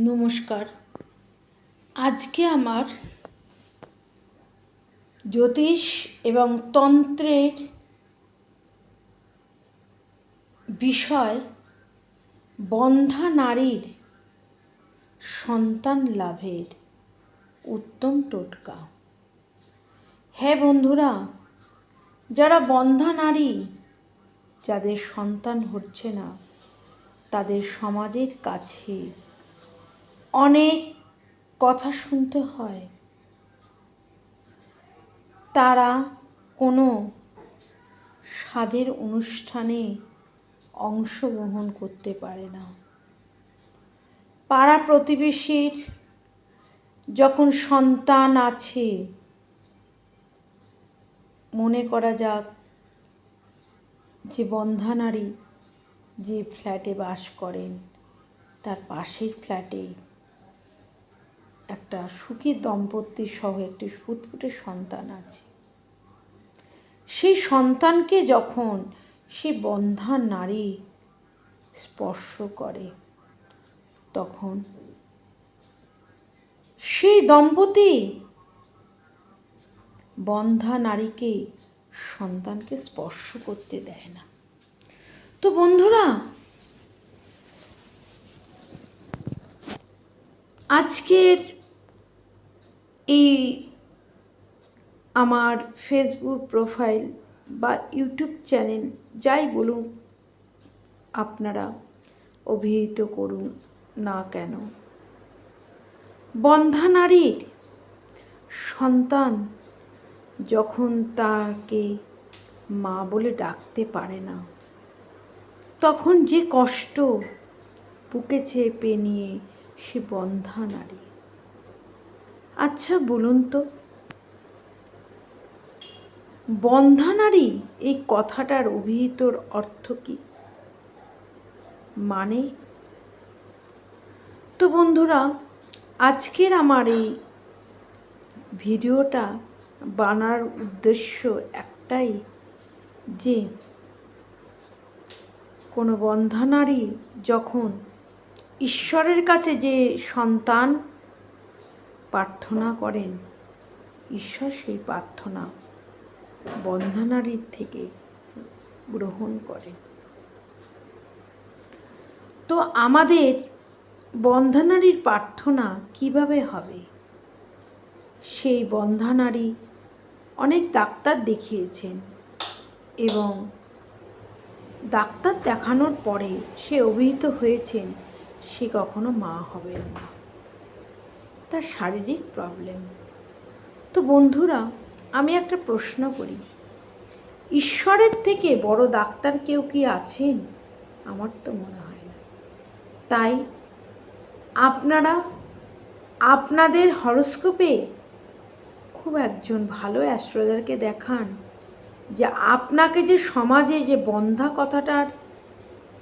নমস্কার। আজকে আমার জ্যোতিষ এবং তন্ত্রের বিষয় বন্ধা নারীর সন্তান লাভের উত্তম টোটকা। হ্যাঁ বন্ধুরা, যারা বন্ধা নারী, যাদের সন্তান হচ্ছে না, তাদের সমাজের কাছে অনেক কথা শুনতে হয়। তারা কোনো স্বাদের অনুষ্ঠানে অংশগ্রহণ করতে পারে না। পাড়া প্রতিবেশীর যখন সন্তান আছে, মনে করা যাক যে বন্ধা নারী যে ফ্ল্যাটে বাস করেন, তার পাশের ফ্ল্যাটে একটা সুখী দম্পতি সহ একটি ফুটফুটে সন্তান আছে। সেই সন্তানকে যখন সে বন্ধা নারী স্পর্শ করে, তখন সেই দম্পতি বন্ধা নারীকে সন্তানকে স্পর্শ করতে দেয় না। তো বন্ধুরা, আজকের এই আমার ফেসবুক প্রোফাইল বা ইউটিউব চ্যানেল, যাই বলুন আপনারা, অভিহিত করুন না কেন, বন্ধা নারীর সন্তান যখন তাকে মা বলে ডাকতে পারে না, তখন যে কষ্ট বুকে চেপে নিয়ে সে বন্ধা নারী। আচ্ছা বলুন তো, বন্ধা নারী এই কথাটার অভিহিতর অর্থ কি? মানে তো বন্ধুরা, আজকের আমার এই ভিডিওটা বানার উদ্দেশ্য একটাই, যে কোনো বন্ধা নারী যখন ঈশ্বরের কাছে যে সন্তান প্রার্থনা করেন, ঈশ্বর সেই প্রার্থনা বন্ধা নারীর থেকে গ্রহণ করেন। তো আমাদের বন্ধা নারীর প্রার্থনা কিভাবে হবে? সেই বন্ধা নারী অনেক ডাক্তার দেখিয়েছেন এবং ডাক্তার দেখানোর পরে সে অভিহিত হয়েছেন সে কখনো মা হবেন না, তার শারীরিক প্রবলেম। তো বন্ধুরা, আমি একটা প্রশ্ন করি, ঈশ্বরের থেকে বড় ডাক্তার কেউ কি আছেন? আমার তো মনে হয় না। তাই আপনারা আপনাদের হরোস্কোপে খুব একজন ভালো অ্যাস্ট্রোলজারকে দেখান, যে আপনাকে যে সমাজে যে বন্ধা কথাটার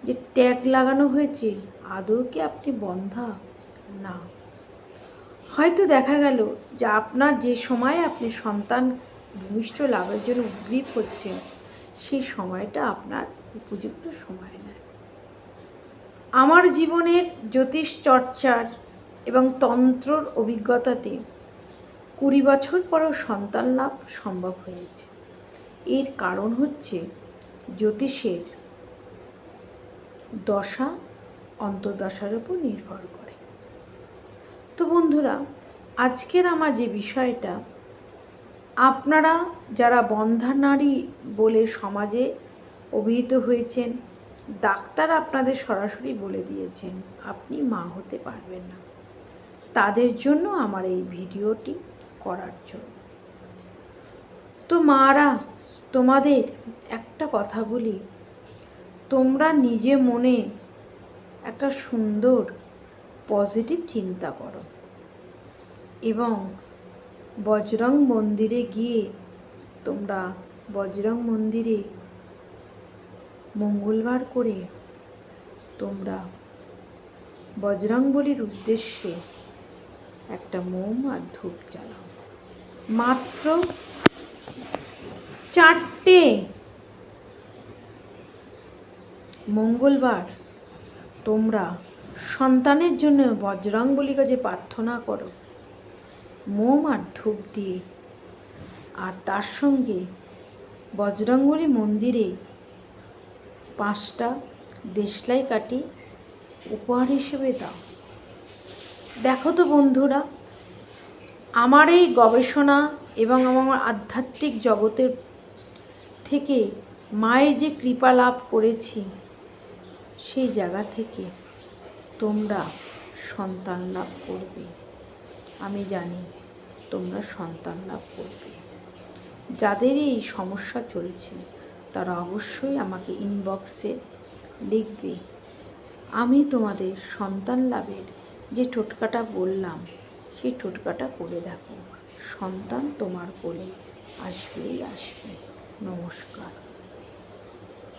যে ট্যাগ লাগানো হয়েছে, আদৌ কি আপনি বন্ধা না? হয়তো দেখা গেল যে আপনার যে সময়ে আপনি সন্তান ভূমিষ্ঠ লাভের জন্য উদ্গ্রীব হচ্ছেন, সেই সময়টা আপনার উপযুক্ত সময় নয়। আমার জীবনের জ্যোতিষ চর্চার এবং তন্ত্রর অভিজ্ঞতাতে 20 বছর পরেও সন্তান লাভ সম্ভব হয়েছে। এর কারণ হচ্ছে জ্যোতিষের দশা অন্তর্দশার উপর নির্ভর করে। তো বন্ধুরা, আজকের আমার যে বিষয়টা, আপনারা যারা বন্ধা নারী বলে সমাজে অভিহিত হয়েছেন, ডাক্তার আপনাদের সরাসরি বলে দিয়েছেন আপনি মা হতে পারবেন না, তাদের জন্য আমার এই ভিডিওটি করার জন্য। তো মারা, তোমাদের একটা কথা বলি, তোমরা নিজে মনে একটা সুন্দর পজিটিভ চিন্তা করো এবং বজরং মন্দিরে গিয়ে তোমরা বজরং মন্দিরে মঙ্গলবার করে তোমরা বজরংবলীর উদ্দেশ্যে একটা মোম আর ধূপ জ্বালাও। মাত্র 4টে মঙ্গলবার তোমরা সন্তানের জন্য বজরংবলীর কাছে প্রার্থনা করো মোম আর ধূপ দিয়ে। আর তার সঙ্গে বজরংবলী মন্দিরে 5টা দেশলাই কাঠি উপহার হিসেবে দাও। দেখো তো বন্ধুরা, আমার এই গবেষণা এবং আমার আধ্যাত্মিক জগতের থেকে মায়ের যে কৃপা লাভ করেছি, সেই জায়গা থেকে তোমরা সন্তান লাভ করবে। আমি জানি তোমরা সন্তান লাভ করবে। যাদের এই সমস্যা চলছে তারা অবশ্যই আমাকে ইনবক্সে লিখবে। আমি তোমাদের সন্তান লাভের যে টোটকাটা বললাম সেই টোটকাটা করে দেখো, সন্তান তোমার কোলে আসবেই আসবে। নমস্কার।